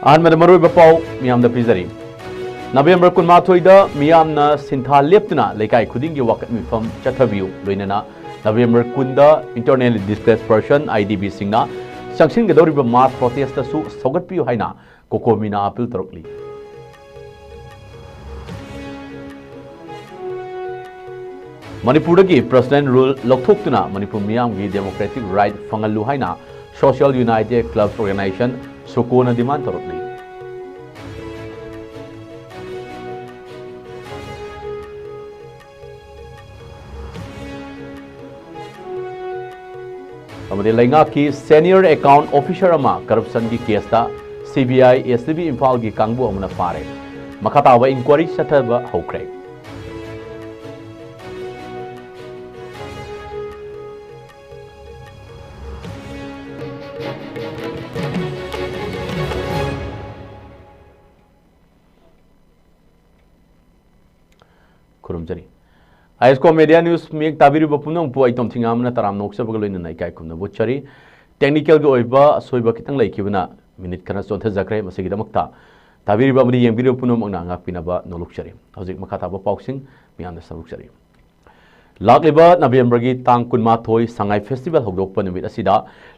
अहमद मरुई बपाव मियाम द पिजरी नवेंबर कुनमाथोइद मियामना सिंथा लेप्तना लेकाई खुदिंगी वकत मिफम चथबियु लोइनना नवेंबर कुंद इंटरनल डिस्प्लेस पर्सन आईडीबी सिंगना संगसिनगदौरिब मास प्रोटेस्ट सु सौगतपियु हाइना कोकोमीना अपील तरुकली मणिपुर की पर्सनल रूल लौथोक्तुना मणिपुर मियामगी डेमोक्रेटिक राइट फंगलु हाइना सोशल यूनाइटेड क्लब ऑर्गेनाइजेशन सुकोना डिमांड तरुकली की सीनियर अकाउंट ऑफिसर करप्शन की केस सीबीआई एससीबी इम्फाल की कांगबू फारे मखाताब इंक्वारी चथब हौख्रे खुरुमजरी आइसको मीडिया न्यूज मेक ताबिरु बपुनंग पु आइटम थिंगामना तराम नोक्सबग लोइन नाइ काय खुमना बुचरी टेक्निकल गो ओइबा सोइबा खितंग लाइखिबना मिनिट खना चोन्थे जक्रे मसिगि दमक्ता ताबिरु बमनि येंबिरु पुनम अंगना ngakpinaba नोलुकचरी हजिक मखाताबा पाउसिंग मियामना सरुकचरी लाक्लिबा नवेंबर की तांग कुनमाथोय संगाई फेस्टिवल हौदोकपा नुमित असिदा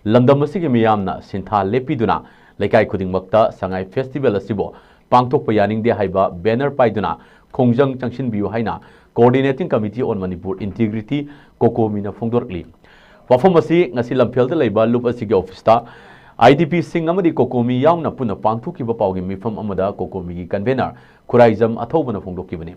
लंदम मसिगि मियामना सिंथा लेपिदुना लेकाई खुदिंगमक्ता संगाई फेस्टिवल असिबो पांगथोकपा यानिंगदे हाइबा बैनर पाइदुना खोंजंग चंगसिनबियु हाइना coordinating committee on Manipur integrity कोकोमीना फोंदोरकली वफम असी ngasi lamphel da leiba lup asi ge office ta IDP sing amadi kokomi yauna puna pangthukiba pawgi mifam amada kokomi gi convener khuraizam athobana phongdokibani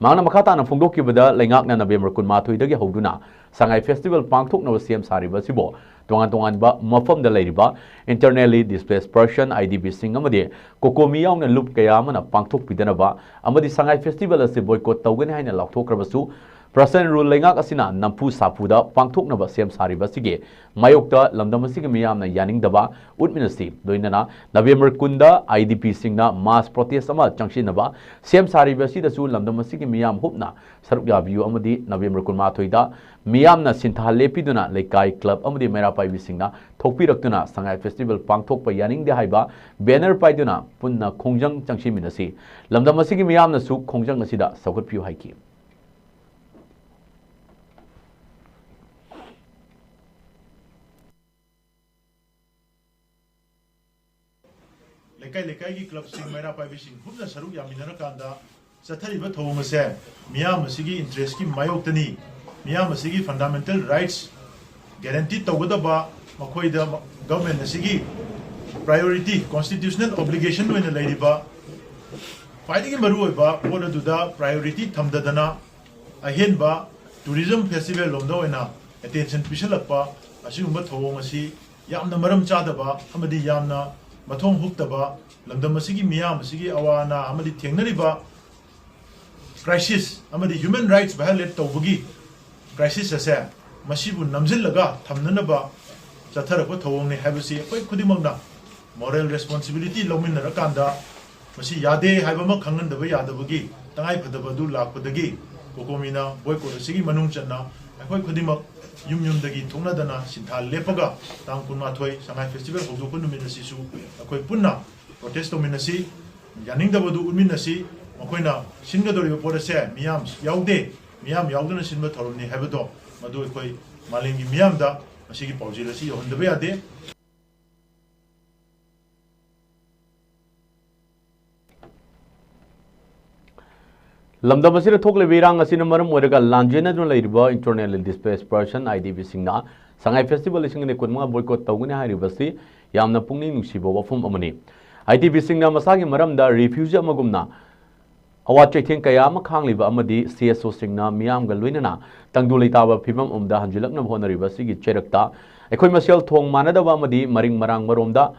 mangna makhata na phongdokibada leingakna November kunmathoi dagi hoduna sangai festival pangthokna sem sariba sibo tongan tongan ba mafam da leiriba internally displaced person IDP sing amadi kokomi yauna lup kaya amana pangthok pidana ba amadi sangai festival ase boycott tawgani haina laukthokrabasu personal rule लेंगाक असिना नंपु सापुदा पांगथोकनबा सेम सारिबसिगे मायोक्ता लमदमसिगे मियामना यानिंगदबा उटमिनसी दोइनना नवेंबर कुंदा आईडीपी सिंगना मास प्रोटेस्ट अमा चंगसिनबा सेम सारिबसिदसु लमदमसिगे मियाम हुपना सरुक याबियु अमदी नवेंबर कुनमाथोइदा मियामना सिंथा लेपिदुना लेकाई क्लब अमदी मेरा पाइबि सिंगना थोकपिरक्तुना संगाई फेस्टिवल पांगथोकपा यानिंगदे हाइबा बैनर पाइदुना पुन्ना खोंजंग चंगसिमिनसी लमदमसिगे मियामनासु खोंजंग असिदा सौगतपियु हाइकी लेकाई लेकाई की क्लब सिंग मेरा पाइबी सिंग हुबना सरुक यामिनर कांदा चथरिबा थोंग से मियाम मसिगी इंटरेस्ट की मायोक्तनी मियाम मसिगी फंडामेंटल राइट्स गारंटी तौगदबा मखोइदा गवर्नमेंट मसिगी प्रायोरिटी कॉन्स्टिट्यूशनल ऑब्लिगेशन वेन लेरिबा फाइटिंग मरुओइबा पोलदुदा प्रायोरिटी थमददना अहेनबा टूरिज्म फेस्टिवल लोमदा ओइना अटेंशन पिसलक्पा असिगुंबा थोंग असि यामना मरम चादबा अमदी यामना मथों हुक्तबा लंदम मसिगी मियाम मसिगी अवाना अमदी थेंगनरिबा क्राइसिस अमदी ह्यूमन राइट्स वायलेट तौबगी क्राइसिस असे मसिबु नमजिलगा थमननबा चथरक थोंगने हाइबसी कोइ खुदिमंगना मोरल रेस्पॉन्सिबिलिटी लौमिनर कांदा मसि यादे हाइबमा खंगनदबा यादबगी तंगाई फदबदु लाखपदगी कोकोमीना बॉयकॉट असिगी मनुंग चन्ना अखोइ खुदिमक युम युमदगी थोंगनदना सिंथा लेपगा तांग कुनमाथोय संगाई फेस्टिवल हौदोक नुमिनसिसु अखोइ पुन्ना प्रोटेस्ट तोमिनसि यानिंगदबदु उमिनसि मखोइना सिंगदोरिबो पोरसे मियाम याउदे मियाम याउदना सिनबा थरोमनि हाइबदो मदु अखोइ मालिंगी मियामदा मसिगी पाउजिलसि यहंदबा यादे लमदम असिर थोकले बेरांग असिन मरम ओरगा लांजेना लेरिबा इंटरनल डिस्प्लेस पर्सन आईडीबी सिंगना संगाई फेस्टिवल लिसिंगने कुनमा बॉयकॉट तौगने हारिबसि यामना पुंगनी नुसिबो वफम अमनी आईडीबी सिंगना मसागी मरमदा रिफ्यूजी अमगुमना अवा चैथें कया अमा खांगलिबा अमदी सीएसओ सिंगना मियामगा लोइनना तंगदु लेताबा फिबम उमदा हंजिलकना होनरिबसिगी चेरकता अखोइ मसेल थोंग मानदबा अमदी मरिंग मरांग मरोमदा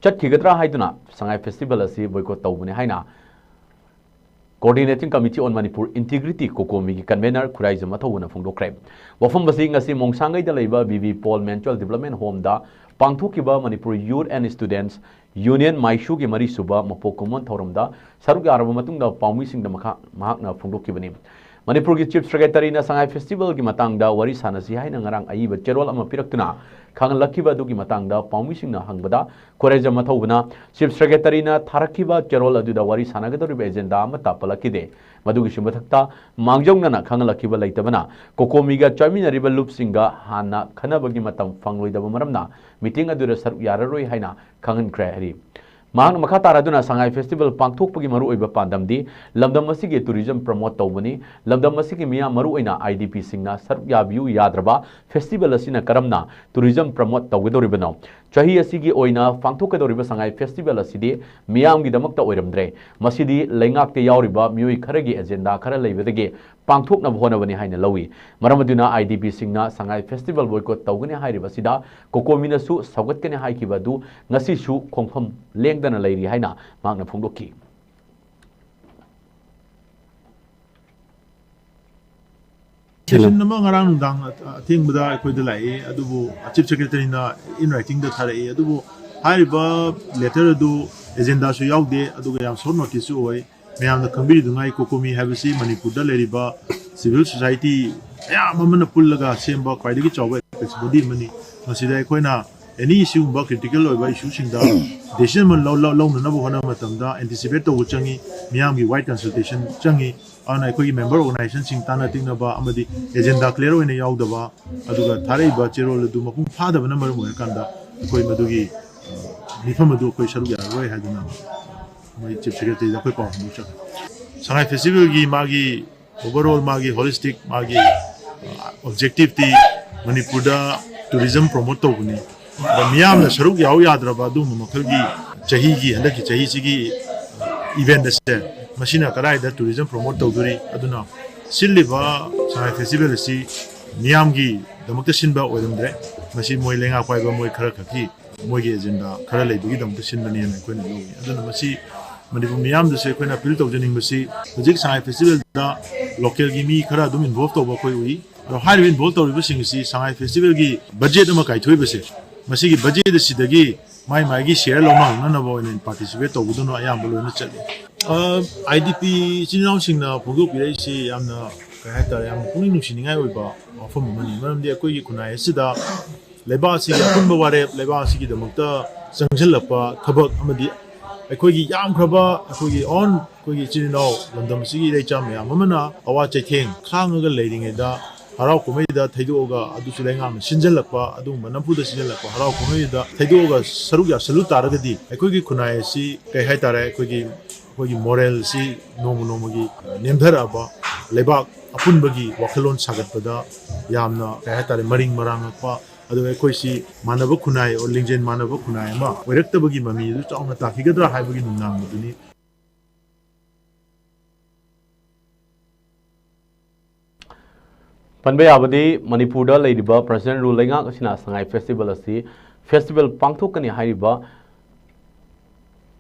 चटखिगद्रा हाइदुना संगाई फेस्टिवल असि बॉयकॉट तौबने हाइना coordinating committee on Manipur integrity कोकोमी की कन्वेनर खुराइजम अथौना फोंदोक्रे वफम बसी ngasi मोंगसांगैदा लेबा BB Paul mental development home दा पांगथोकिबा Manipur youth and students union माइशु की मरी सुबा मपोक कुमन थौरमदा सरुक यारबा मतुंगदा पाउमी सिंगदा मखा महाकना फोंदोकिबनी मणिपुर की चीफ सेक्रेटरी ना संगाई फेस्टिवल की मतंगदा worry सानसी हाइना ngarang ayiba cherol ama piraktuna khanglakhiba du ki matangda paumi hangbada koreja mathobuna chief secretary na tharakhiba cherol aduda wari sanagadori agenda ama tapalakide madugi shimbathakta mangjongna na khanglakhiba leitabana kokomiga chaminariba loopsinga hana khanabagi matam phangloidaba maramna meeting adura saruk yararoi haina khangankre hari ꯃꯍꯥꯛꯅ ꯃꯈꯥ ꯇꯥꯔꯗꯨꯅ ꯁꯉꯥꯏ festival ꯄꯥꯡꯊꯣꯛꯄꯒꯤ ꯃꯔꯨꯑꯣꯏꯕ ꯄꯥꯟꯗꯝꯗꯤ ꯂꯝꯗꯝ ꯑꯁꯤꯒꯤ tourism promote ꯇꯧꯕꯅꯤ ꯂꯝꯗꯝ ꯑꯁꯤꯒꯤ ꯃꯤꯌꯥꯝ ꯃꯔꯨꯑꯣꯏꯅ IDPꯁꯤꯡꯅ ꯁꯔꯨꯛ ꯌꯥꯕꯤꯌꯨ ꯌꯥꯗ꯭ꯔꯕ ꯐꯦꯁꯇꯤꯚꯦꯜ ꯑꯁꯤꯅ ꯀꯔꯝꯅ ꯇꯨꯔꯤꯖꯝ ꯄ꯭ꯔꯃꯣꯠ ꯇꯧꯒꯗꯧꯔꯤꯕꯅꯣ ꯆꯍꯤ ꯑꯁꯤꯒꯤ ꯑꯣꯏꯅ ꯄꯥꯡꯊꯣꯛꯀꯗꯧꯔꯤꯕ ꯁꯉꯥꯏ ꯐꯦꯁꯇꯤꯚꯦꯜ ꯑꯁꯤꯗꯤ ꯃꯤꯌꯥꯝꯒꯤꯗꯃꯛꯇ ꯑꯣꯏꯔꯝꯗ꯭ꯔꯦ ꯃꯁꯤꯗꯤ ꯂꯩꯉꯥꯛꯇ ꯌꯥꯎꯔꯤꯕ ꯃꯤꯑꯣꯏ ꯈꯔꯒꯤ ꯑꯦꯖꯦꯟꯗꯥ ꯈꯔ ꯂꯩꯕꯗꯒꯤ ꯄꯥꯡꯊꯣꯛꯅꯕ ꯍꯣꯠꯅꯕꯅꯤ ꯍꯥꯏꯅ ꯂꯧꯏ ꯃꯔꯝ ꯑꯗꯨꯅ IDPꯁꯤꯡꯅ ꯁꯉꯥꯏ ꯐꯦꯁꯇꯤꯚꯦꯜ ꯕꯣꯏꯀꯣꯠ ꯇꯧꯒꯅꯤ ꯍꯥꯏꯔꯤꯕꯁꯤꯗ ꯀꯣꯀꯣꯃꯤꯅꯁꯨ ꯁꯧꯒꯠꯀꯅꯤ ꯍꯥꯏꯈꯤꯕ ꯑꯗꯨ ꯉꯁꯤꯁꯨ ꯈꯣꯡꯐꯝ ꯂꯦꯡꯗꯅ ꯂꯩꯔꯤ ꯍꯥꯏꯅ ꯃꯍꯥꯛꯅ ꯐꯣꯡꯗꯣꯛꯈꯤ Session nama ngarang dang thing bada akhoi da lai adubu chief secretary na in writing da tharai adubu hariba letter du agenda su yaude aduga yam short notice oi mayam da khambiri dungai kokomi habisi manipur da leriba civil society ya mamana pullaga semba kwaidagi chawba body mani masida akhoi na any issue ba critical oi ba issue sing da decision man law na bo hona matam da anticipate to changi miyam gi wide consultation changi ana akhoi member organization sing tana ting na ba amadi agenda clear oi na yaw da ba aduga tharai ba cherol du mapung pha da na marum kan da akhoi madugi nifam adu akhoi sharu ya roi ha dina mai chief secretary da akhoi pa mu cha Shanghai festival gi magi overall magi holistic magi objective ti manipur da tourism promote to buni ba miyam na sharu yaw yadra ba du makhal gi chahi gi anda ki chahi sigi event se machine karai da tourism promote tawduri aduna silliba Shanghai festival si miyam gi damakta sinba oidamdre machi moi lenga kwai ba moi khara khaki moi gi agenda khara leibigi damakta sinba ne na koina logi aduna machi manipur miyam da se koina appeal tawjaning basi hojik Shanghai festival da local gi mi khara dum involve tawba koi ui ro high involve tawriba sing si Shanghai festival gi budget ama kai thoi base machi gi budget da sidagi mai gi share loma na bo in participate tawbudu no ayam bolo na chali IDP sinau singna phogok birai si yamna kai ta yam puni nu siningai oi ba ofam mani maram de koi gi kunai sida leba si gi kunba ware leba si gi damakta sangjal lapa thabak amadi akhoi gi yam khraba akhoi gi on koi gi sinau landam si gi rei cham ya mamana awa chaitheng khang ga leiring da harau kumai da thaidoga adu sulenga sinjal lakpa adu manampu da sinjal lakpa harau kumai da thaidoga saruk ya salu taragadi akhoi gi kunai si kai hai tare akhoi gi moral si nomu gi nemdhar aba lebak apun bagi wakhalon sagat pada yamna kai hai tare maring marang akpa adu akhoi si manaba kunai or lingjen manaba kunai ma oirakta bagi mami du chauna takigadra hai bagi nunang duni Panbay abadi Manipur da leidiba President Rule lenga asina Shanghai Festival asi festival pangthokani haiba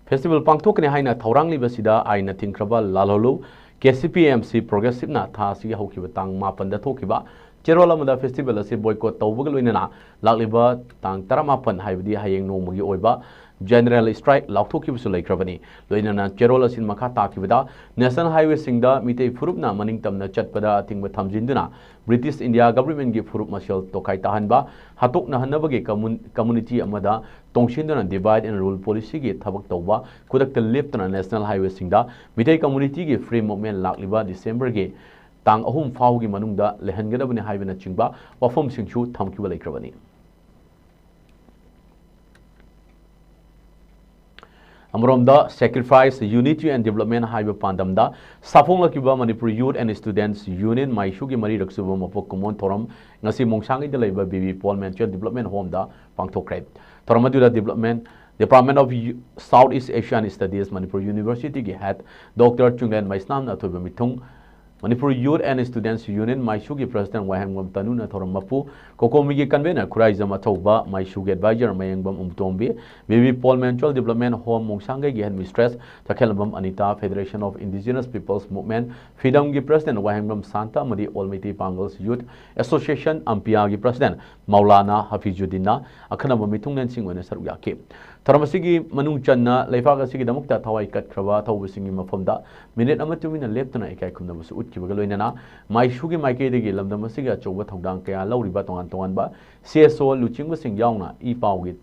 festival pangthokani haina thaurang liba sida aina thingkraba lalholu KCPMC progressive na tha si haukiba tang ma panda thokiba cherola mada festival asi boycott tawbaga loinana lakliba tang 18 haibadi hayeng nomagi oiba general strike lauthokibusu laikrabani loinana cherola sin makha takibada national highway singda mitei furupna maning tamna chatpada thingba thamjinduna British India government gi furup mashal tokai tahanba hatokna hanabagi community amada tongshinduna divide and rule policy gi thabak tawba kudakta leptana national highway singda mitei community gi free movement lakliba December gi tang ahum faugi manungda lehangadabani haibana chingba wafam singchu thamkiba laikrabani Amromda sacrifice unity and development haiba pandamda safongla kiba Manipur Youth and Students Union maishugi mari raksuba mapok kumon thoram ngasi mongsangi de leiba BB Paul Menchel Development Home da pangthokre thoramadura Department of Southeast Asian Studies Manipur University gi head Dr. Chunglen Maisnam na thoba mithung Manipur Youth and Students Union Maishugi President Wahangwam Tanuna Thorammapu Kokomigi Convener Kuraizama Thoba Maishugi Advisor Mayangbam Umtombi BB Paul Menchel Development Home Mongsangai Gi Mistress Takhelbam Anita Federation of Indigenous Peoples Movement Freedom Gi President Wahangwam Santa Madi Almighty Pangals Youth Association Ampia Gi President Maulana Hafizuddin Akhanaba Mitungnen Singwene Saruyaki Thoramasigi Manung Channa Leifaga Sigi Damukta Thawai Kat Krava Thawusingi Mafamda Minute Amatumina Leptana Ikai Kundabusu utkibaga loinana maishugi maikeidagi lamdam asiga chouba thongdang kaya lauriba tongan tonganba CSO luchingba sing yauna I pawgi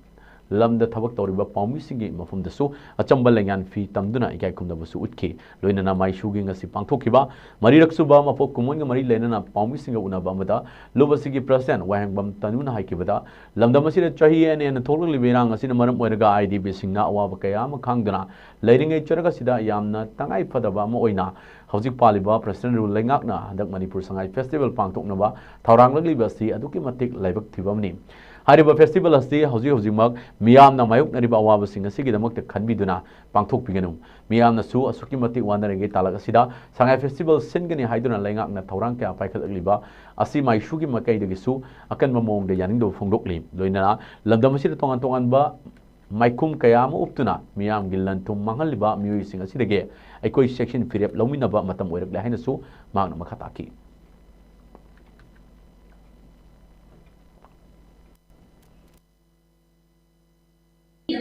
lamda thabak tawriba pawmi singi mafumdasu achamba lengan fi tamduna ikai kumdabasu utki loinana maishugi ngasi pangthokiba mariraksuba mapok kumonga mari lenana pawmi singa unaba amada lobasigi president wahangbam tanuna haikibada lamdam asida chahi en tholok liberang asina maram oiraga IDP singna awaba kaya ma khangduna leiringai charaga sida yamna tangai phadaba ma oina hojik paliba president rule lengakna handak manipur sangai festival pangthoknaba thauranglagliba si aduki matik laibak thibamni Hariba festival asti hojik miyam na mayuk nariba awaba sing asigi damak te khanbiduna pangthok piganu miyam na su asuki matik wanarenge talak asida sangai festival singani haiduna lengak na thaurang kya paikhatliba asi maishugi makai dagi su akan mamong de yaning do phongdokli loinana lamdam asida tongan tongan ba maikum kaya ma uptuna miyam gilan tum manghaliba miui sing asidage aikoi section firep lominaba matam oirak la haina su magna makhataki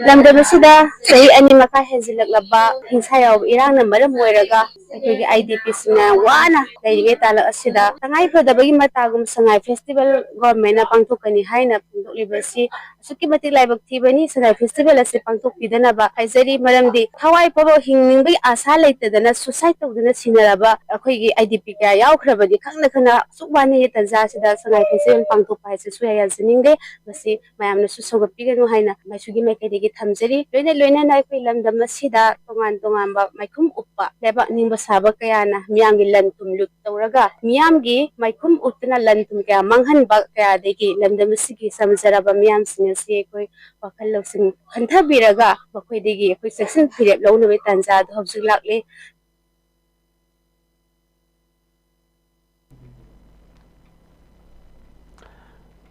lamdam asida sahi ani maka hezilak labba hinsaya irang na maram moiraga akogi IDP sina wana daige talak asida tangai pradabagi matagum sangai festival government na pangthokani haina pungdoklibasi asuki matik laibak thibani sangai festival ase pangthok pidana ba haizari maramdi thawai pabo hingningbagi asa leitadana suicide tawdana sinaraba akogi IDP ka yawkhrabadi khangna khana sukbani tanja sida sangai festival pangthok paise suya yaziningde basi mayamna susogapiganu haina maisugi maikedi thamjari loina na koi lamdam asida tongan tongan ba maikhum uppa leba ningba saba kaya na miyam gi lantum lut tawraga miyam gi maikhum utna lantum kaya manghan ba kaya degi lamdam asigi samjara ba miyam sinasi koi wakal losing khantha biraga bakoi degi koi section firep lawna be tanja hobjik lakle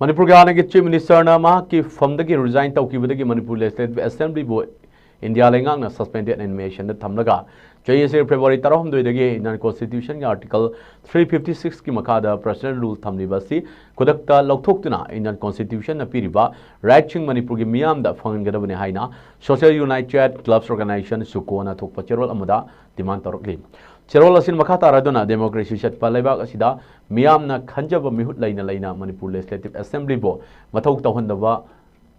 Manipur Ganagi Chief Minister na mahaki famdagi resign tawkibadagi Manipur Legislative Assembly bo India lengang na suspended animation na thamlaga JSA February 13 dagi Indian Constitution ga Article 356 ki makada President rule thamlibasi kudakta lauthokna Indian Constitution na piriba right ching Manipur gi miyam da fangadabani haina Social United Clubs Organization sukona thokpa cherol amada demand torokli Cherol asin makata radona democracy chat palebak asida miyamna khanjaba mihut laina Manipur Legislative Assembly bo mathok tawhandaba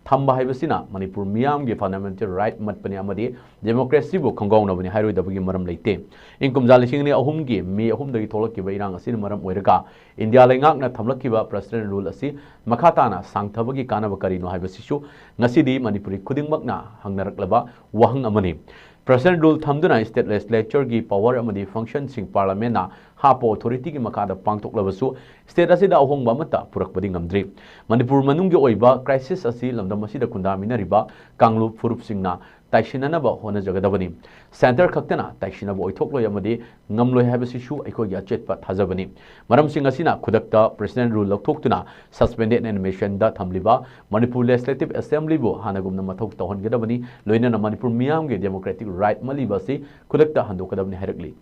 thamba haibasina Manipur miyam gi fundamental right matpani amadi democracy bo khongong nabani hairoi dabagi maram leite inkum jalising ni ahum gi mi ahum dagi tholaki ba irang asin maram oiraga India lengak na thamlakiba president rule asi makata na sangthabagi kanaba karino haibasisu ngasidi Manipuri khudingmakna hangnaraklaba wahang amani President rule thamduna state legislature gi power amadi function sing parliament na hapo authority gi makada pangthoklabasu state asida ahongba mata purakpadi ngamdri Manipur manunggi oiba crisis asi lamdam asida kundaminariba kanglup furup singna taisinanaba hona jagadabani center khaktana taisinaba oithoklo amadi ngamloi habasisu aikogi achetpa thajabani maram sing asina khudakta president rule loktoktuna suspended animation da thamliba Manipur Legislative Assembly bo hanagumna mathok tahongadabani loina na Manipur miyam ge democratic right malibasi khudakta handokadabani harakli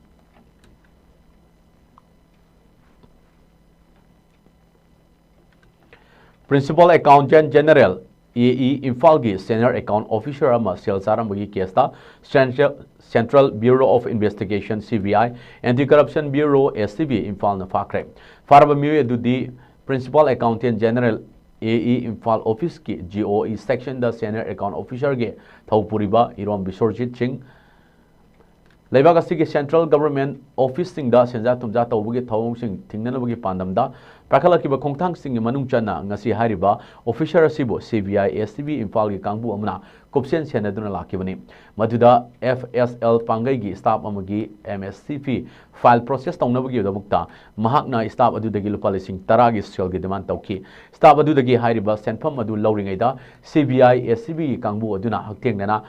Principal Accountant General AE Imphal gi Senior Account Officer ama Selsaram bagi kesta Central Bureau of Investigation CBI Anti-Corruption Bureau SCB Imphal na fakre faraba miyo edudi Principal Accountant General AE Imphal Office ki GOE section da Senior Account Officer ge thaupuriba Irom Bisorjit Singh Leibak asigi Central Government Office sing da senja tumja tawbugi thawong sing thingnanabagi pandamda prakalakiba khongthang sing manung chana ngasi hariba officer asibo CBI SCB Imphal gi kangbu amna kopsen senaduna lakibani maduda FSL pangai gi staff amagi MSCP file process tawnabagi dabukta mahakna staff adudagi lupa lising 10 gi sel gi demand tawki staff adudagi hariba senpham adu lawringaida CBI SCB gi kangbu aduna haktengnana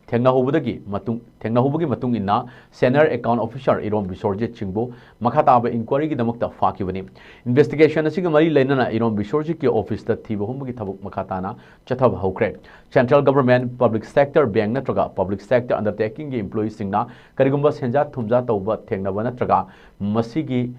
Thengna hubagi matung inna Senior Account Officer Irom Bisorjit Chingbo makhataba inquiry gi damakta fakibani investigation asiga mari lainana Irom Bisorjit ki office ta thiba humagi thabuk makhatana chathab haukre Central Government Public Sector Bank natraga Public Sector Undertaking gi employees singna karigumba senja thumja tawba thengnaba natraga masigi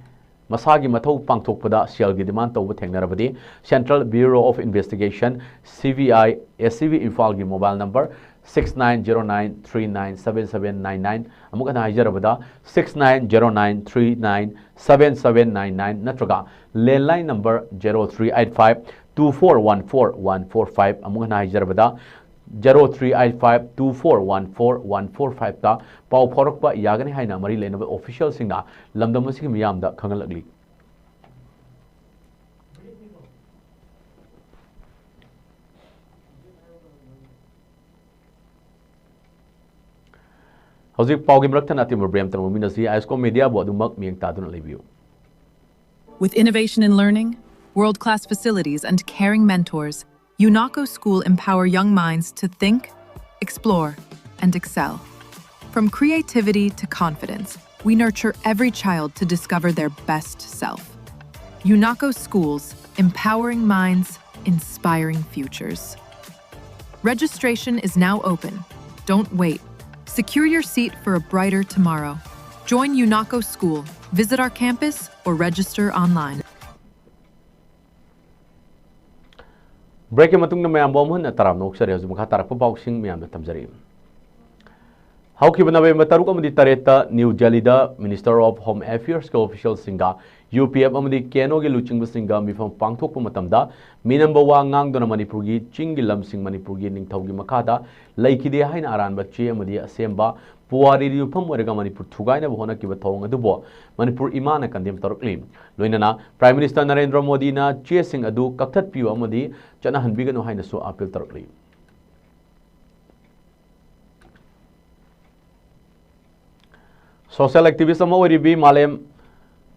Masagi mathau pangthokpada sel gi demand tawba thengnarabadi Central Bureau of Investigation CBI SCB Imphal gi mobile number 6909397799 amuk ana haijarabada 6909397799 natraga landline number 0385 2414145 amuk ana haijarabada 0385 2414145 ta pau phorokpa yagani haina mari lenaba official singa lamdam asigi miyamda khangalagli Hauzik paugi mraktan ati mabram tan muminasi aisco media bo adumak miang taduna lebiu. With innovation in learning, world-class facilities, and caring mentors, UNACO School empower young minds to think, explore, and excel. From creativity to confidence, we nurture every child to discover their best self. UNACO Schools, empowering minds, inspiring futures. Registration is now open. Don't wait. Secure your seat for a brighter tomorrow. Join UNACO School, visit our campus, or register online. Break matung na mayam bomhun na taram nok sari hazum khatar pa boxing mayam na tamjari. How ki banabe mataru amadi tareta New Delhi da Minister of Home Affairs ko official singa UPF amadi keno ge luching singa mifam pangthok pa matamda minamba wa ngang dona Manipur gi chingi lam sing Manipur gi ningthau gi makada laikide haina aran ba che amadi asemba puari ri pham orega Manipur thugai na bhona ki ba thong adubo Manipur imana kandem tarukli loinana Prime Minister Narendra Modi na che sing adu kakthat piu amadi chana hanbigano haina so appeal tarukli. Social activist Amawaribi Malem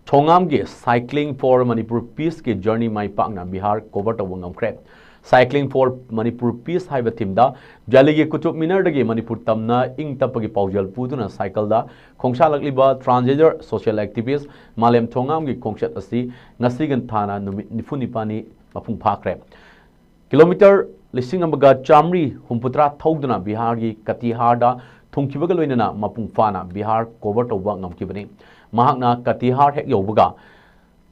Chongam ge Cycling for Manipur Peace ke journey mai pakna Bihar cover to wangam crep. Cycling for Manipur Peace haiba timda Jali ge kutub minar dagi Manipur tamna ing tapagi paujal putuna cycle da khongsha lakliba transgender social activist Malem Chongam ge khongshat asi ngasigan thana numit nifuni mapung phakre. Kilometer listing amaga chamri humputra thauduna Bihar gi Katihar da Thungkibaga loinana mapung fana Bihar cover to wangam kibani mahakna Katihar hek yobuga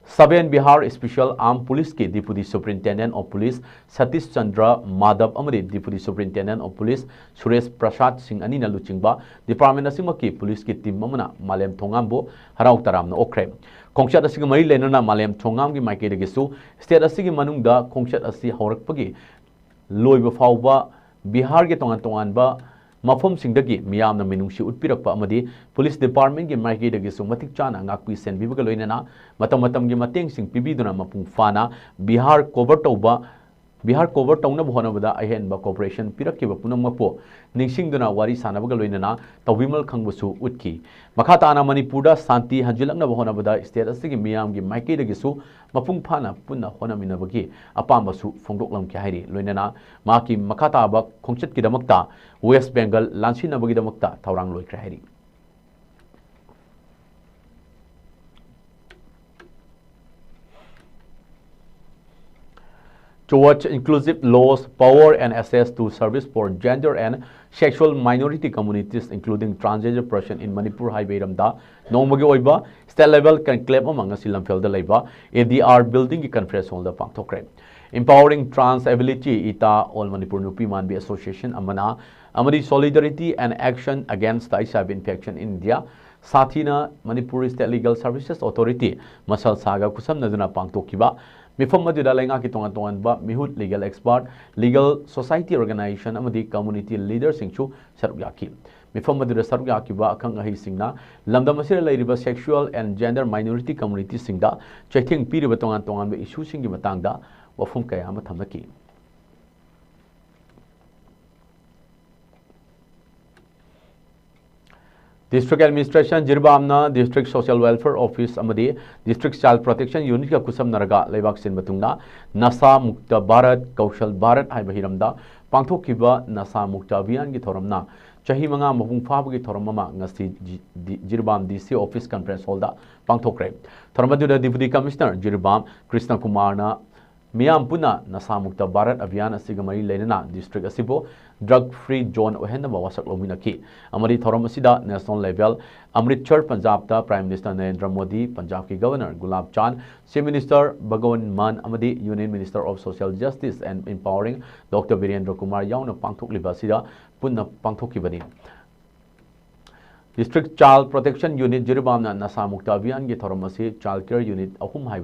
7 Bihar Special Armed Police ke Deputy Superintendent of Police Satish Chandra Madhav amadi Deputy Superintendent of Police Suresh Prasad Singh ani na luchingba Department asima ke police ke team mamana Malem Thongambo harau taram na okre khongshat asigi mari lenana Malem Thongam gi maike degesu state asigi manungda khongshat asi haurakpagi loiba fauba Bihar ge tongan ba Mafum Singdagi, Miam na Minungshi Utpirakpa Amadi, Police Department gi Maiki dagi Sumatik Chana Ngakpi Sen Bibagaloinana, Matamatam gi Mating Sing Pibiduna Mapung Fana, Bihar cover Tona Bhonabada Ahen ba Corporation Pirakiba Punamapo, Ningsing Duna Wari Sanabagaloinana, Tawimal Kangbusu Utki. Makatana Manipuda Santi Hanjilana Bhonabada State Asigi Miam gi Maiki dagi Su, Mapung Pana Puna Honaminabagi, Apambasu Fongdoklam Kahiri, Loinana, Maki Makata Bak Kongshet Kidamakta. West Bengal Lansi Nabagidamukta Taurang Loi Kraheri. Towards inclusive laws, power and access to service for gender and sexual minority communities, including transgender person in Manipur Highway Ramda, Nomagi Oiba, state level conclave among Silam Felda Laiba, ADR building conference hall the Pangtokre. Empowering Trans Ability Ita All Manipur Nupi Manbi Association Amana Amadi Solidarity and Action Against the HIV Infection in India Sathina Manipur State Legal Services Authority Masal Saga Kusam Naduna Pangtokiba Mifam Madura Lenga Kitongan Ba Mihut Legal Expert Legal Society Organization Amadi Community Leaders Singchu Sarugyaki Mifam Madura Sarugyaki Akang Ahi Singna Lamda Masira Lairiba Sexual and Gender Minority Community Singda Checking Piribatongan Tongan Issue Singi Matangda Wafum Kayama Tamaki. District Administration Jirbamna District Social Welfare Office Amadi District Child Protection Unit ka kusam naraga leibak sin batungna Nasa Mukta Bharat Kaushal Bharat haiba hiramda pangthokiba Nasa Mukta Abhiyan gi thoramna chahi manga mapung phaba gi thoramama ngasi Jirbam DC Office Conference Hall da pangthokre thoramadu Deputy Commissioner Jirbam Krishna Kumar na मियाम पुना नसामुक्ता भारत अभियान असिगा मरी लेना district असिबो drug free zone ओहेनबा वासक लोमिनकी अमरी थोरम असिदा नेशनल लेवल अमृतसर पंजाब दा प्राइम मिनिस्टर नरेंद्र मोदी पंजाब की governor Gulab Chand chief minister Bhagwant Mann अमदी union minister of social justice and empowering doctor Virendra Kumar याउना पांथोकलिबा असिदा पुन्ना पांथोकिबनी district child protection unit Jiribam Nasha Mukt अभियान की थौरम चाइल्ड केयर यूनिट अहम है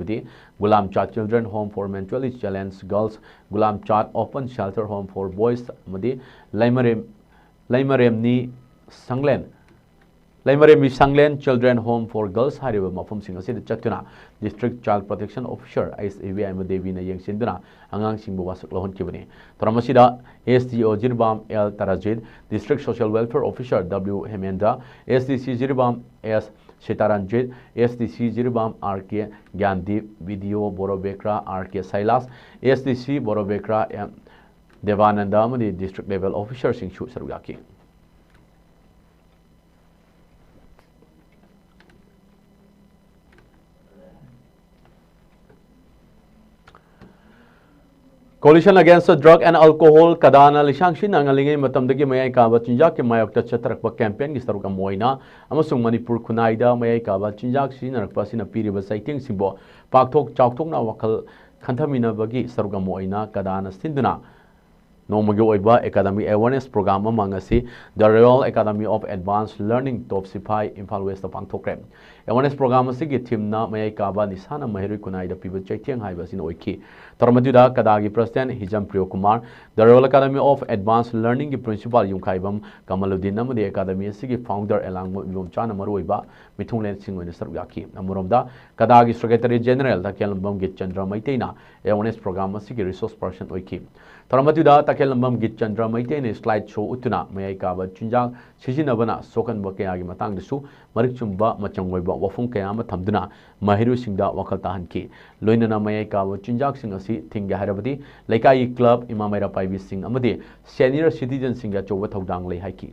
Gulam Chand children home for mentally challenge girls Gulam Chand open shelter home for boys लैमरेमनी Sanglen children home for girls मफम चतुना district child protection officer SAVI Devi ने येंसिंदुना आंगांग वासक लहनखिबनी थौरम SDO Jiribam L Tarajid district social welfare officer W Hemendra SDC Jiribam S Sitaranjit SDC Jiribam RK Gyandeep BDO Borobekra RK Sailas SDC Borobekra M Devananda district level officer Singh सरुयाकी Coalition Against Drug and Alcohol Kadana Lishangshin Angalingi Matamdagi Mayai Kaba Chinjak Mayok Chatrak campaign is Taruka Moina Amasung Manipur Kunaida Mayai Kaba Chinjak Sin Pasina Piriba Sighting Simbo Paktok Chautok na Wakal Kantamina Bagi Saruka Moina Kadana Sinduna Nomagi Oiba Academy Awareness Program Mangasi the Royal Academy of Advanced Learning Top Sipai Imphal West of Pangtokre Awareness Program Sigi Timna Mayai Kaba Nisana Mahiri Kunaida Piba Chaitiang Haibas in Oiki Tormaduda Kadagi President Hijam Priyo Kumar the Royal Academy of Advanced Learning ki Principal Yungkaibam Kamaluddin Namadi Academy Sigi Founder Elang Yum Chana Maruiba Mithunglen Singh Minister Yaki Namuromda Kadagi Secretary General Takelambam Git Chandra Maitena Awareness Program Sigi Resource Person Oiki Tormaduda Takelambam Git Chandra Maitena slide show utuna Mayai Kaba Chinjang Sijinabana Sokan Bakayagi Matang Desu Marikchumba Machangweba Wafung Kayama Tamduna Mahiru Singda Wakaltahanki Loinana Mayai Kaba Chinjak Sing Tinga Harabadi Laikai Club Imamera Paibi Sing Amadi Senior Citizen Singa Chowa Togdang Lay Haiki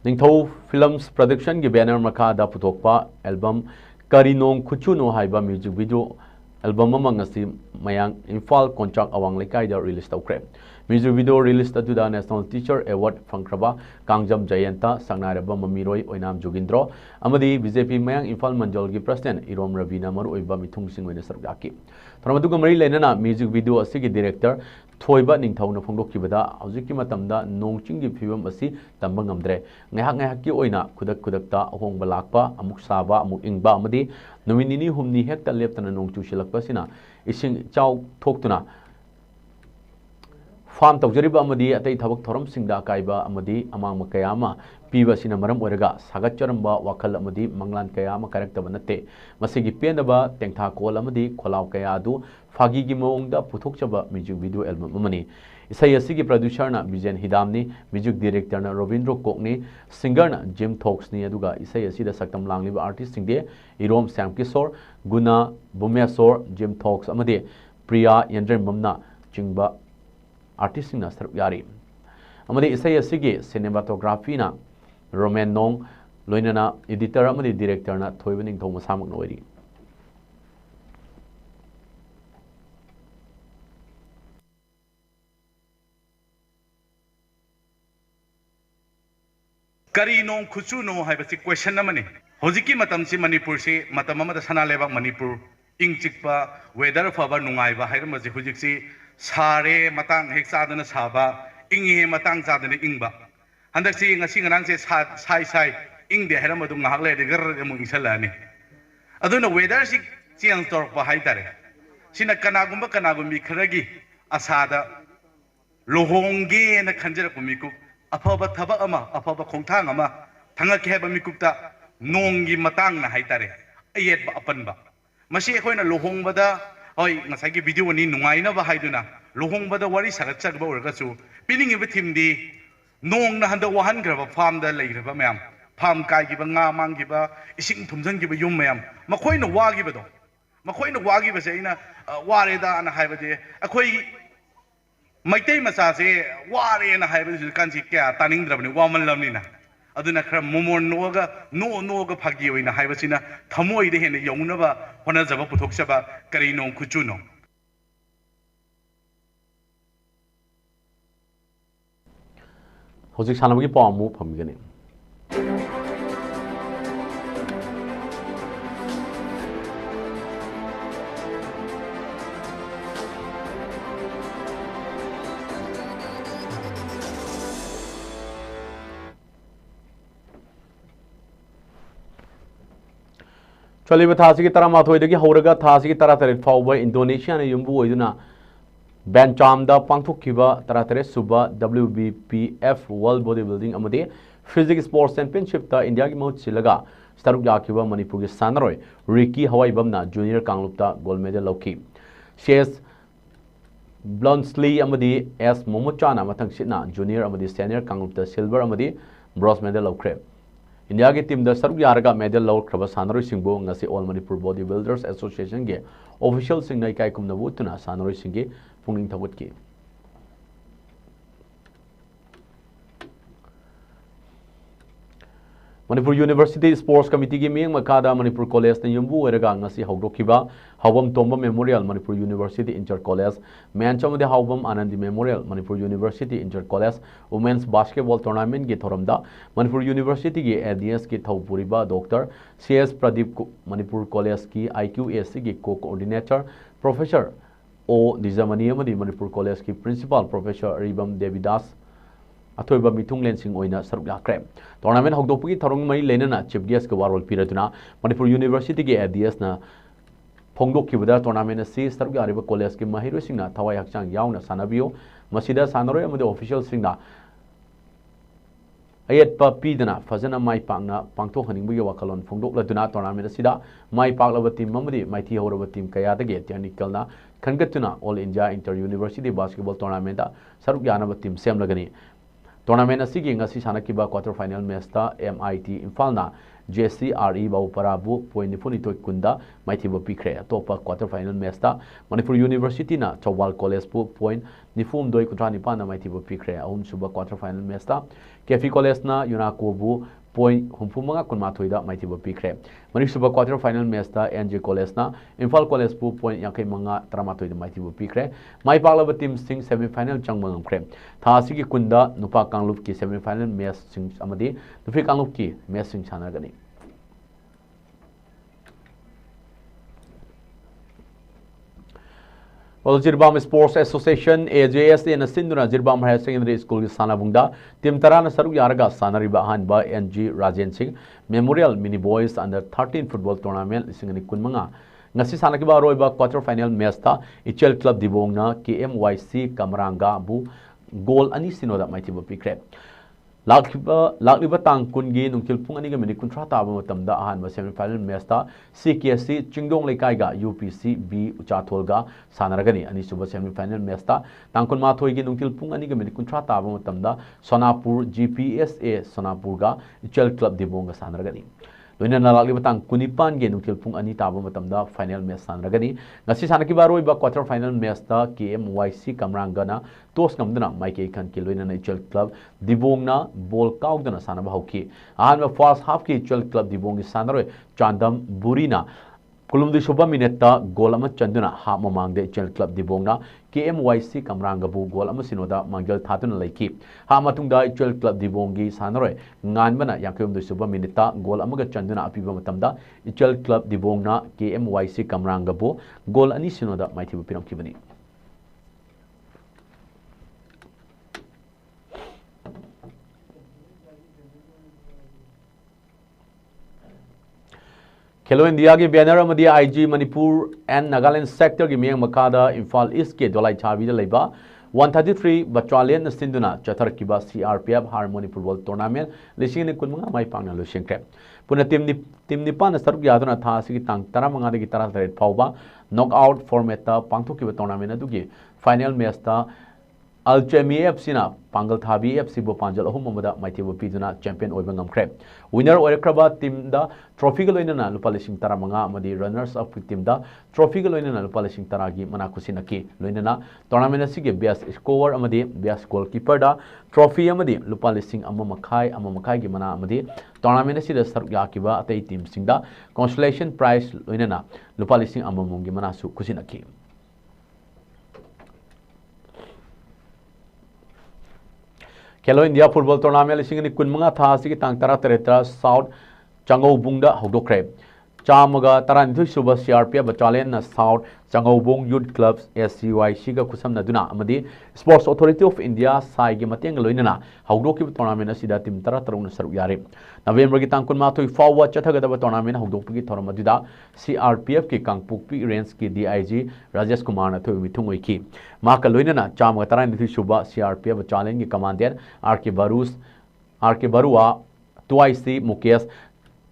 Ningthau Films Production ki banner Makada Putokpa album Karinong Kuchuno Haiba music video album Mangasi Mayang Infal Contract Awang Laikai da release tawkre music video release tatuda National Teacher Award Fangkraba Kangjam Jayanta Sangnaraba Mamiroi Oinam Jogindro Amadi BJP Mayang Infal Manjol ki President Irom Ravina Maru Oiba Mithung Singh Wena Sargaki Tharamaduga Mari Lenana music video asigi director Thoiba Ningthau na phongdokibada Hojiki matamda Nongching ki phibam asi tamba ngamdre ngahak ki oina kudak ta ahongba lakpa amuk saba amuk ingba amadi numinini humni hekta leptana nongchu silakpa sina ising chau thoktuna farm tawjariba amadi atai thabak thoram singda kaiba amadi amang makayama piba sina maram oraga sagatcharamba wakal amadi manglan kayama karaktaba natte masigi pendaba tengtha kol amadi kholaw kaya adu fagi gi mongda puthokchaba music video album amani isai asigi producer na Bijen Hidamni music director na Ravindra Kokni singer na Jim Thoks ni aduga isai asida saktam langliba artist singde Irom Sam Kishore Guna Bumyasor Jim Thoks amade Priya Yandren Mamna chingba artist na saruk yari amade isai asigi cinematography na Roman Nong loinana editor amade director na Thoibaning Thoma Samak noiri Karinong Kuchuno have a question namani. Hojiki Matam si Manipur si Matamama Sana Leva Manipur, Ingchikpa, weather Faba Nungaiva, Hiramazi Hujiksi, Sare, Matang, Hexadana Saba, Ingi Matang Zadani Ingba. And the seeing a singer says Sai, Ing the Heramadung Hale, the Garamun Salani. I don't know whether she Sian Torp Haitare. Sina Kanagumba Kanagumi Karagi, Asada, Lohongi and the Kanjara Kumiku. Apaba Taba Ama, Apaba Kontang Ama, Tangakeba Mikukta, Nongi Matang na Haitare, Ayet Apanba. Mashi Hoina Lohong Bada, Oi, Nasaki video ni Nuaina Bahaiduna, Lohong Bada Wari Saratsak Borgasu, pinning with him the Nong Nahanda Wahan Grava farm the later Bamam, Palm Kai Giba, Mangiba, Ising Tumzan Giba Yumam, Makoina Wagibado, Makoina Wagiba Zaina, Wareda and Haibade, Akoi. My time as I say, Wari and I have Kansi Tanning Dravni, woman Lamina. aduna khara momon noga noga phagi oina haibasina thamoi de hena yaunaba hona jaba puthokchaba kari nong khuchu no hojik sanamagi pamu phamigani चलिए थासी की तरह माथोइदगी हौरगा थासी की तरह तरह फाउबा Indonesia ने युम्बु ओइदुना बेंचामदा पांगथोखिबा तरह तरह सुबा WBPF वर्ल्ड बॉडी बिल्डिंग अमदे फिजिक्स स्पोर्ट्स चैंपियनशिप ता इंडिया की मौत सिलगा स्टारुक याखिबा मणिपुर की सानरोय रिकी हवाईबमना जूनियर कांगलुपता गोल्ड मेडल लौखी शेस ब्लॉन्सली अमदे एस मोमोचाना मथंगसिना जूनियर अमदे सीनियर कांगलुपता सिल्वर अमदे ब्रॉन्ज मेडल लौखरे इंडिया की टीम द सरुक यारगा मेडल लौख्रबा सानरोय सिंगबो ngasi all Manipur body builders association के ऑफिशियल सिंग नाइकाय कुमनबु तुना सानरोय सिंगे पुंगिंग थगुत की मणिपुर यूनिवर्सिटी स्पोर्ट्स कमिटी की मिंग मकादा मणिपुर कॉलेज ने युम्बु ओरगा ngasi हौदोखिबा Hawam Tomba memorial Manipur university inter college मेंचमदे Hawam Anandi memorial Manipur university inter college women's basketball tournament की थोरमदा मणिपुर यूनिवर्सिटी की एडीएस की थौपुरिबा doctor CS Pradeep Manipur college की IQAC की co coordinator professor O Dijamani अमदी मणिपुर कॉलेज की प्रिंसिपल प्रोफेसर रिबम देविदास अथोइबा मिथुंग लेंसिंग ओइना सरुक याख्रे टूर्नामेंट हौदोपुगी थोरंग मई लेनना चीफ गेस्ट के वारोल पिरदुना मणिपुर यूनिवर्सिटी के एडीएस ना फोंगदोखिबदा टूर्नामेंट असि सरुक यारिबा कॉलेज के महिरोसिंगना थवाई हक्चांग यावना सानबियो मसिदा सानरोय अमदे ऑफिशियल सिंगना अयेटपा पीदना फजना माई पांगना पांगथोक हनिंगबगी वाखलोन फोंगदोकलदुना टूर्नामेंट असिदा माई पाकलबा टीम अमदे माइथि हौरबा टीम कयादगे टेक्निकलना खनगतुना all India inter university basketball tournament सरुक यानबा टीम सेमलगनी टूर्नामेंट असि सानकिबा क्वार्टर फाइनल मैच MIT इम्फालना JCRE बाबूपराबू पॉइंट निफुनिथोई कुंदा माइथिबो पीख्रे अतोपा quarter final match Manipur university ना चौवाल कॉलेज बु पॉइंट निफुमदोई कुंट्रा निपान माइथिबो पीख्रे अहुम सुबा क्वार्टर फाइनल मैच केफी कॉलेज ना यूनाको बु पॉइंट हुमफुमंगा कुनमाथोइदा माइथिबो पीख्रे मणिसुबा quarter final match NJ college ना इम्फाल कॉलेज बु पॉइंट यांखै मंगा तरमाथोइदा माइथिबो पीख्रे माइ पाकलबा टीम सिंग सेमीफाइनल चंगमंगख्रे थासी की कुंदा नुपा कांगलुप की सेमीफाइनल मैच सिंग अमदि नुफी कांगलुप की मैच सिंग सानगनी जिरबाम स्पोर्ट्स एसोसिएशन AJSA न सिंधुना जिरबाम हायर सेकेंडरी स्कूल की सानाबुंगदा टीम तराना सरुक यारगा सानरिबा अहानबा NG Rajen Singh memorial mini boys under 13 football tournament लिसिंगनी कुनमंगा ngasi sanakiba roiba quarter final match ta Ichel club dibongna KMYC Kamranga bu goal ani sinoda maithiba pikre lakliba tang kungi nungtil pung ani ga minute kuntra ta ba matamda ahan ba semi final match ta CKSC Chingdong Lekai ga UPC B Uchathol ga sanaragani ani suba semi final match ta tangkun ma thoi gi nungtil pung ani ga minute kuntra ta ba matamda Sonapur GPSA Sonapur ga Ichel club dibongga sanaragani लोइना नालागली बतांग कुनिपान गे नुखिल पुंग अनि ताबो मतमदा फाइनल मैच सानरगनी ngasi sanaki baroi ba quarter final match ta KMYC Kamrangana toss kamdana maike khan ki loina Ichel club dibongna ball kaudana sanaba hauki ahan first half ki Ichel club dibongi sanaroi Chandam Burina Kulumdi Shubha minute ta goal ama chanduna ha mamang de Ichel club dibongna KMYC Kamranga bu goal ama sinoda mangal thatuna laiki ha matungda Ichel club dibongi sanaroi nganbana yakum du Shubha minute ta goal ama ga chanduna apiba matamda Ichel club dibongna KMYC Kamranga bu goal ani sinoda maithibu piram kibani Khelo India के banner अमदी IG Manipur and Nagaland sector की मियंग मकादा Imphal east के दोलाई छाबीदा लेबा 133 battalion सिंधुना चथरकिबा CRPF harmony football tournament लिसिंग ने कुनमंगा माई पांगना लुसिंख्रे पुना टीम निपान सरुक यादुना था सिगी तांग 15 दगी 33 फाउबा नॉकआउट फॉर्मेट ता पांगथोकिबा टूर्नामेंट अदुगी फाइनल मैच ता Alchemy FC na Pangal Thabi FC bo panjal ahum amada maithibu piduna champion oiba ngamkhre winner oikraba team da trophy ga loina na lupa lising tara manga amadi runners up team da trophy ga loina na lupa lising tara gi mana kusinaki loina na tournament asige best scorer amadi best goalkeeper da trophy amadi lupa lising amma makhai gi mana amadi tournament asida saruk yakiba atai team singda consolation prize loina na lupa lising amma mungi mana su kusinaki Kelo India Football Tournament lising ni kun mga tha sigi tang tara tereta South Changaubung da hodokre chamaga taranithui suba CRPF battalion na South Changaubung Youth Clubs SCYC ga kusam na duna amadi Sports Authority of India sai gi mateng loinana hodokki tournament asida tim tara tarung na saru yare November gi tang kun ma thoi fawa chathaga da tournament hodokki gi thoram adida CRPF ki Kangpukpi range ki DIG Rajesh Kumar na thoi mithung oiki ma ka loinana chamaga taranithui suba CRPF battalion gi commander RK Barua twice Mukesh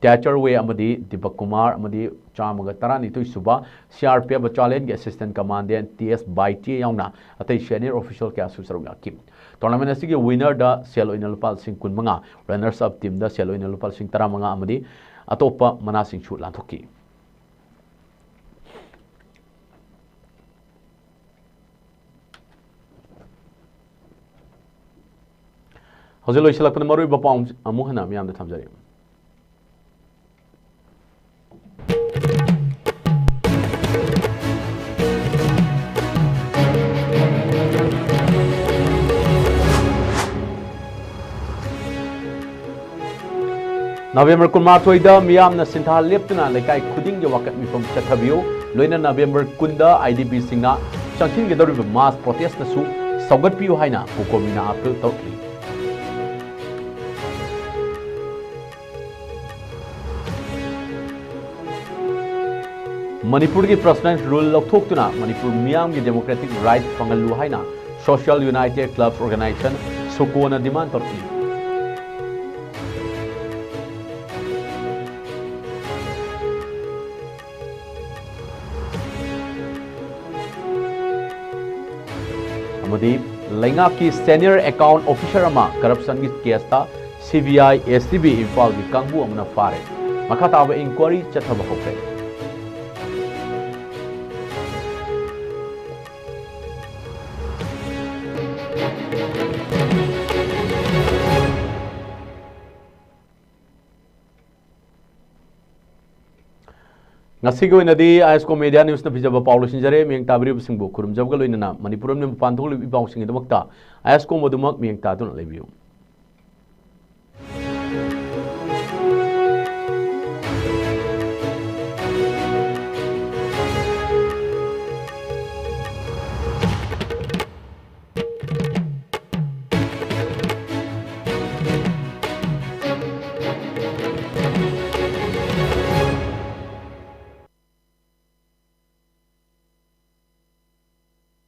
Thatcher Way amadi Deepak Kumar amadi chamaga tarani tu suba CRPF battalion ge assistant commandant TS Baiti yauna atai senior official kya su sarunga kim tournament asigi winner da selo inalpal sing kun manga runners up team da selo inalpal sing tara manga amadi atopa mana sing chu lanthoki hozelo isalak pan marui bapa amu hana miyam da thamjari November kunmathoida miyamna sintha leptuna lekai khuding ge wakat mifam chathabiyo loina November kunda IDP singna changthin ge doriba mass protest na su saugat piyo haina hukomina apil tawki Manipur ki president rule lokthokuna Manipur miyam ge democratic right pangalu haina Social United Clubs Organization sukona demand tawki amadi lenga ki senior account officer ama corruption ki case ta CBI SCB Imphal ki kangbu amna fare makata ba inquiry chathaba hokre ngasigo inadi ASCO media news na bijaba Paulo Sinjare miyang tabri bisingbo kurum jabga loinana Manipuram ne panthol ibaw sing damakta ASCO modumak miyang tatun lebiyo